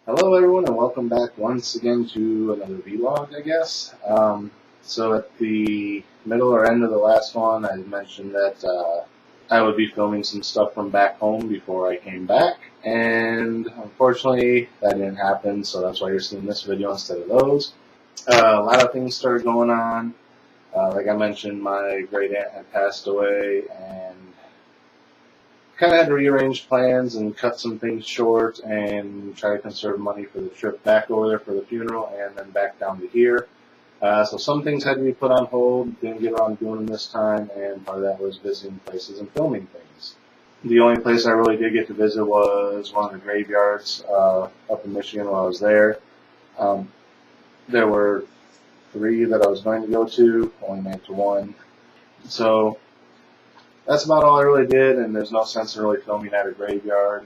Hello everyone and welcome back once again to another vlog, I guess. So at the middle or end of the last one, I mentioned that I would be filming some stuff from back home before I came back, and unfortunately that didn't happen, so that's why you're seeing this video instead of those. A lot of things started going on. Like I mentioned, my great aunt had passed away, and kind of had to rearrange plans and cut some things short and try to conserve money for the trip back over there for the funeral and then back down to here. So some things had to be put on hold, didn't get around doing them this time, and part of that was visiting places and filming things. The only place I really did get to visit was one of the graveyards up in Michigan while I was there. Um, there were 3 that I was going to go to, only made it to 1. So that's about all I really did, and there's no sense in really filming at a graveyard.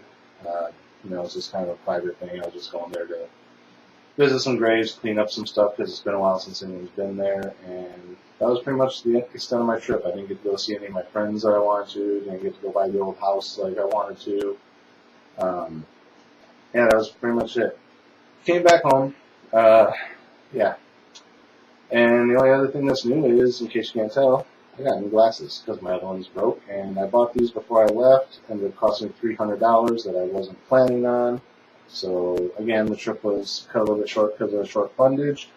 It's just kind of a private thing. I was just going there to visit some graves, clean up some stuff, because it's been a while since anyone's been there, and that was pretty much the extent of my trip. I didn't get to go see any of my friends that I wanted to, didn't get to go by the old house like I wanted to. Yeah, that was pretty much it. Came back home, yeah. And the only other thing that's new is, in case you can't tell, I got new glasses because my other ones broke, and I bought these before I left, and it cost me $300 that I wasn't planning on. So again, the trip was cut a little bit short because of the short fundage,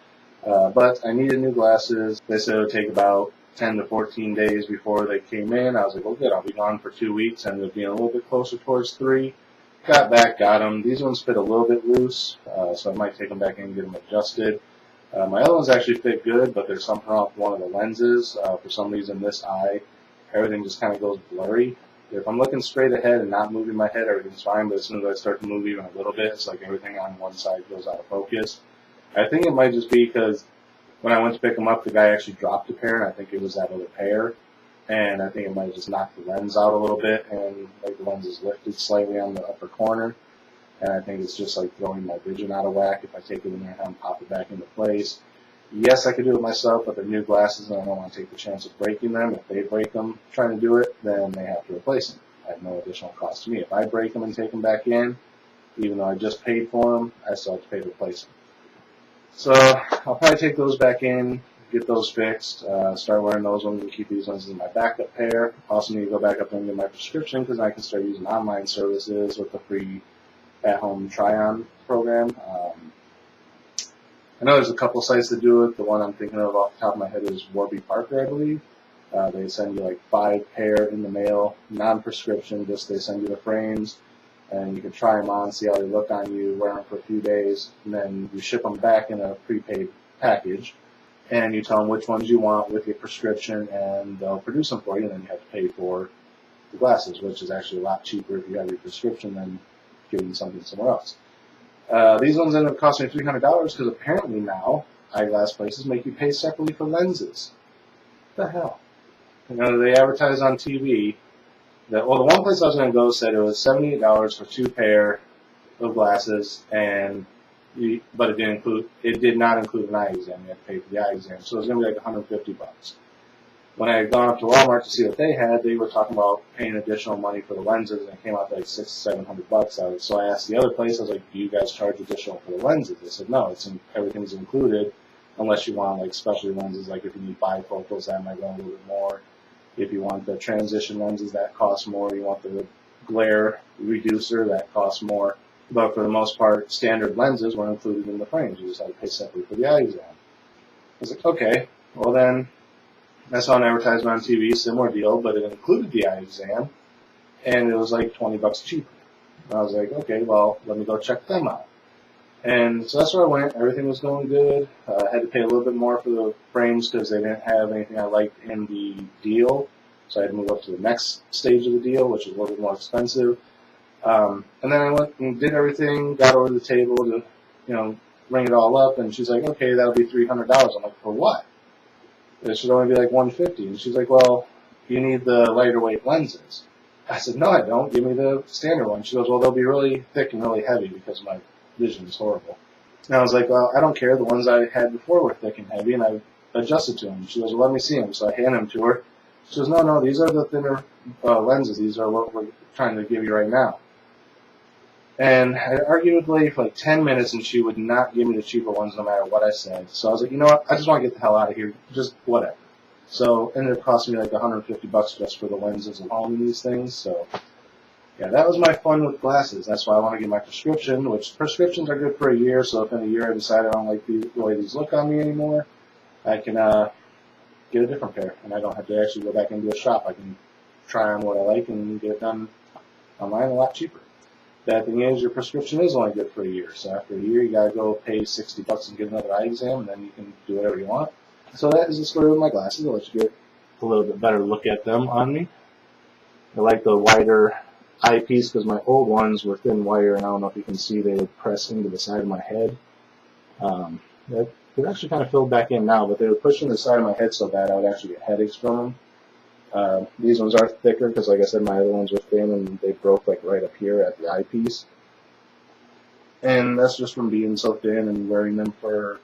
but I needed new glasses. They said it would take about 10 to 14 days before they came in. I was like, well, good, I'll be gone for 2 weeks, ended up being a little bit closer towards 3. Got back, got them. These ones fit a little bit loose, so I might take them back in and get them adjusted. My other ones actually fit good, but there's something wrong with one of the lenses. For some reason, this eye, everything just kind of goes blurry. If I'm looking straight ahead and not moving my head, everything's fine, but as soon as I start to move even a little bit, it's like everything on one side goes out of focus. I think it might just be because when I went to pick them up, the guy actually dropped a pair, and I think it was that other pair. And I think it might have just knocked the lens out a little bit, and like the lens is lifted slightly on the upper corner. And I think it's just like throwing my vision out of whack if I take it in there and pop it back into place. Yes, I could do it myself, but they're new glasses and I don't want to take the chance of breaking them. If they break them trying to do it, then they have to replace them. I have no additional cost to me. If I break them and take them back in, even though I just paid for them, I still have to pay to replace them. So I'll probably take those back in, get those fixed, start wearing those ones and keep these ones as my backup pair. Also need to go back up and get my prescription because I can start using online services with the free at-home try-on program. I know there's a couple sites that do it. The one I'm thinking of off the top of my head is Warby Parker, I believe. They send you like 5 pair in the mail, non-prescription, just they send you the frames, and you can try them on, see how they look on you, wear them for a few days, and then you ship them back in a prepaid package, and you tell them which ones you want with your prescription, and they'll produce them for you, and then you have to pay for the glasses, which is actually a lot cheaper if you have your prescription than getting something somewhere else. These ones ended up costing me $300 because apparently now eyeglass places make you pay separately for lenses. What the hell? They advertise on TV that, well, the one place I was going to go said it was $78 for 2 pair of glasses, but it did not include an eye exam. You had to pay for the eye exam, so it was going to be like $150. When I had gone up to Walmart to see what they had, they were talking about paying additional money for the lenses, and it came out to like $600-700. So I asked the other place, I was like, do you guys charge additional for the lenses? They said, no, everything's included, unless you want like specialty lenses, like if you need bifocals, that might go a little bit more. If you want the transition lenses, that costs more. You want the glare reducer, that costs more. But for the most part, standard lenses were included in the frames. You just had to pay separately for the eye exam. I was like, okay, well then, I saw an advertisement on TV, similar deal, but it included the eye exam, and it was like $20 cheaper. And I was like, okay, well, let me go check them out. And so that's where I went. Everything was going good. I had to pay a little bit more for the frames because they didn't have anything I liked in the deal. So I had to move up to the next stage of the deal, which is a little bit more expensive. And then I went and did everything, got over to the table to, ring it all up, and she's like, okay, that'll be $300. I'm like, for what? It should only be like $150. And she's like, well, you need the lighter weight lenses. I said, no, I don't. Give me the standard one. She goes, well, they'll be really thick and really heavy because my vision is horrible. And I was like, well, I don't care. The ones I had before were thick and heavy, and I adjusted to them. She goes, well, let me see them. So I hand them to her. She goes, no, these are the thinner lenses. These are what we're trying to give you right now. And I argued with the lady for like 10 minutes, and she would not give me the cheaper ones no matter what I said. So I was like, you know what? I just want to get the hell out of here. Just whatever. So it ended up costing me like $150 just for the lenses alone in these things. So yeah, that was my fun with glasses. That's why I want to get my prescription, which prescriptions are good for a year. So if in a year I decide I don't like the way these look on me anymore, I can get a different pair, and I don't have to actually go back into a shop. I can try on what I like and get it done online a lot cheaper. Bad thing is, your prescription is only good for a year. So after a year, you gotta go pay $60 and get another eye exam, and then you can do whatever you want. So that is the story with my glasses. I'll let you get a little bit better look at them on me. I like the wider eyepiece because my old ones were thin wire, and I don't know if you can see they would press into the side of my head. They're actually kind of filled back in now, but they were pushing the side of my head so bad I would actually get headaches from them. These ones are thicker because, like I said, my other ones were thin and they broke like right up here at the eyepiece. And that's just from being so thin and wearing them for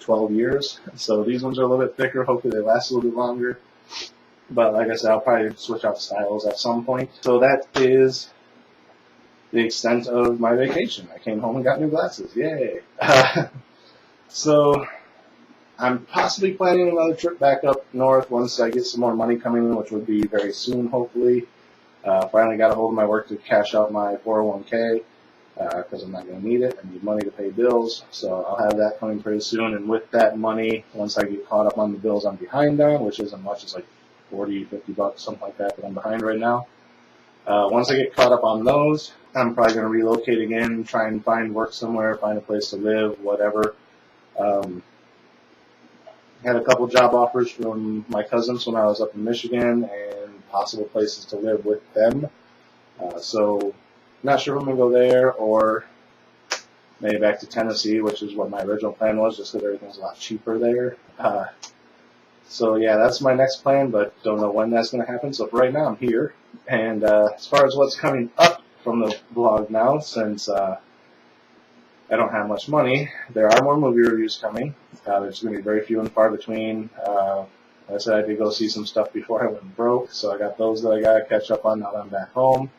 12 years. So these ones are a little bit thicker. Hopefully they last a little bit longer. But like I said, I'll probably switch out styles at some point. So that is the extent of my vacation. I came home and got new glasses. Yay! So I'm possibly planning another trip back up north once I get some more money coming in, which would be very soon, hopefully. Finally got a hold of my work to cash out my 401k because I'm not going to need it. I need money to pay bills, so I'll have that coming pretty soon. And with that money, once I get caught up on the bills I'm behind on, which isn't much, it's like $40, $50, something like that I'm behind right now. Once I get caught up on those, I'm probably going to relocate again, try and find work somewhere, find a place to live, whatever. Had a couple job offers from my cousins when I was up in Michigan and possible places to live with them. So not sure if I'm going to go there or maybe back to Tennessee, which is what my original plan was, just because everything's a lot cheaper there. So yeah, that's my next plan, but don't know when that's going to happen. So for right now, I'm here. And as far as what's coming up from the vlog now, since I don't have much money, there are more movie reviews coming. There's going to be very few and far between. Like I said, I did go see some stuff before I went broke, so I got those that I got to catch up on now that I'm back home.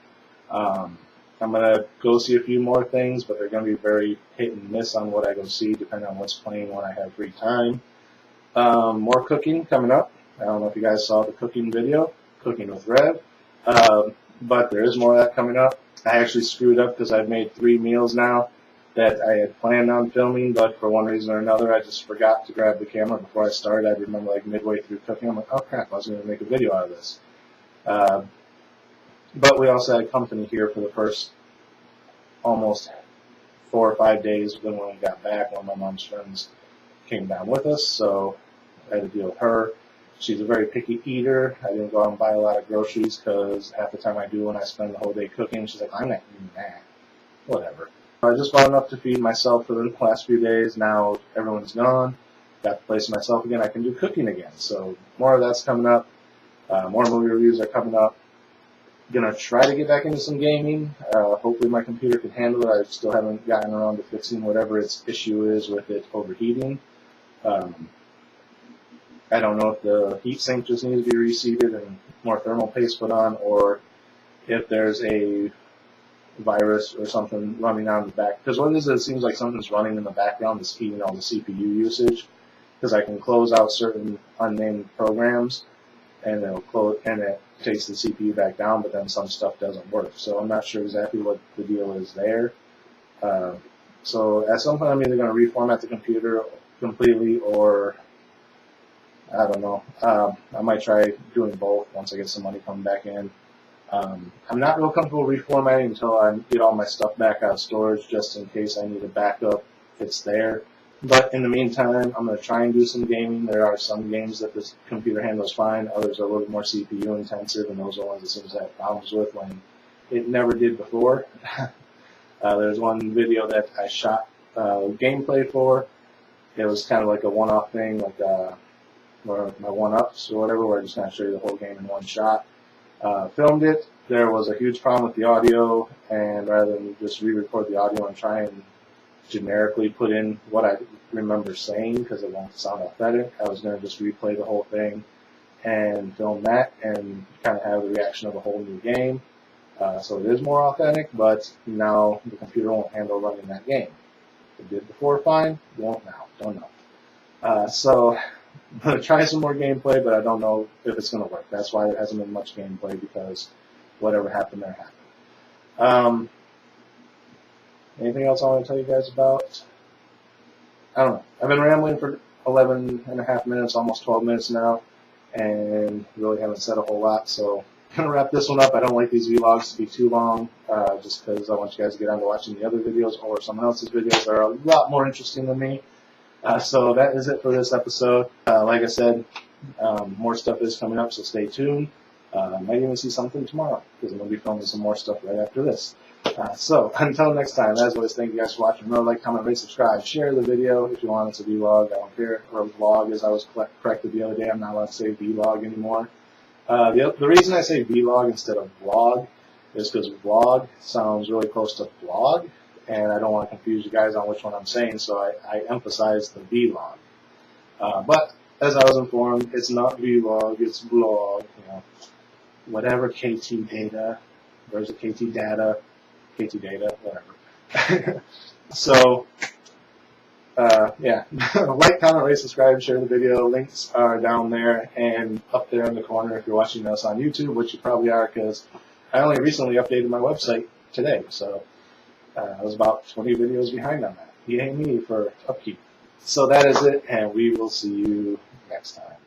I'm going to go see a few more things, but they're going to be very hit and miss on what I go see, depending on what's playing when I have free time. More cooking coming up. I don't know if you guys saw the cooking video, Cooking with Rev, but there is more of that coming up. I actually screwed up because I've made 3 meals now that I had planned on filming, but for one reason or another, I just forgot to grab the camera before I started. I remember like midway through cooking, I'm like, oh crap, I was going to make a video out of this. But we also had company here for the first almost 4 or 5 days. Then when we got back, one of my mom's friends came down with us, so I had to deal with her. She's a very picky eater. I didn't go out and buy a lot of groceries because half the time I do when I spend the whole day cooking. She's like, I'm not eating that. Whatever. I just bought enough to feed myself for the last few days. Now everyone's gone. Got the place to myself again. I can do cooking again. So more of that's coming up. More movie reviews are coming up. Gonna try to get back into some gaming. Hopefully my computer can handle it. I still haven't gotten around to fixing whatever its issue is with it overheating. I don't know if the heatsink just needs to be reseated and more thermal paste put on, or if there's a virus or something running on the back. Because what it is, it seems like something's running in the background that's feeding all the CPU usage. Because I can close out certain unnamed programs, and it'll close, and it takes the CPU back down, but then some stuff doesn't work. So I'm not sure exactly what the deal is there. So at some point, I'm either going to reformat the computer completely, or I don't know. I might try doing both once I get some money coming back in. I'm not real comfortable reformatting until I get all my stuff back out of storage, just in case I need a backup. It's there. But in the meantime, I'm going to try and do some gaming. There are some games that this computer handles fine. Others are a little bit more CPU intensive, and those are ones it seems to have problems with when it never did before. There's one video that I shot gameplay for. It was kind of like a one-off thing, like my one-ups or whatever, where I just kind of show you the whole game in one shot. Filmed it. There was a huge problem with the audio, and rather than just re-record the audio and try and generically put in what I remember saying because it won't sound authentic, I was going to just replay the whole thing and film that and kind of have the reaction of a whole new game. So it is more authentic, but now the computer won't handle running that game. It did before, fine. Won't now. Don't know. So I'm going to try some more gameplay, but I don't know if it's going to work. That's why there hasn't been much gameplay, because whatever happened there happened. Anything else I want to tell you guys about? I don't know. I've been rambling for 11 and a half minutes, almost 12 minutes now, and really haven't said a whole lot, so I'm going to wrap this one up. I don't like these vlogs to be too long, just because I want you guys to get on to watching the other videos or someone else's videos that are a lot more interesting than me. So that is it for this episode. Like I said, more stuff is coming up, so stay tuned. Might even see something tomorrow, because I'm going to be filming some more stuff right after this. So until next time, as always, thank you guys for watching. Remember, like, comment, rate, subscribe, share the video if you want it to be vlog. I don't care. Or vlog, as I was corrected the other day. I'm not allowed to say vlog anymore. The reason I say vlog instead of vlog is because vlog sounds really close to vlog, and I don't want to confuse you guys on which one I'm saying, so I emphasize the vlog. But as I was informed, it's not vlog, it's vlog. You know, whatever KT data, where's the KT data? KT data, whatever. So, yeah, like, comment, rate, subscribe, share the video. Links are down there and up there in the corner if you're watching us on YouTube, which you probably are, because I only recently updated my website today, so I was about 20 videos behind on that. Yay me for upkeep. So that is it, and we will see you next time.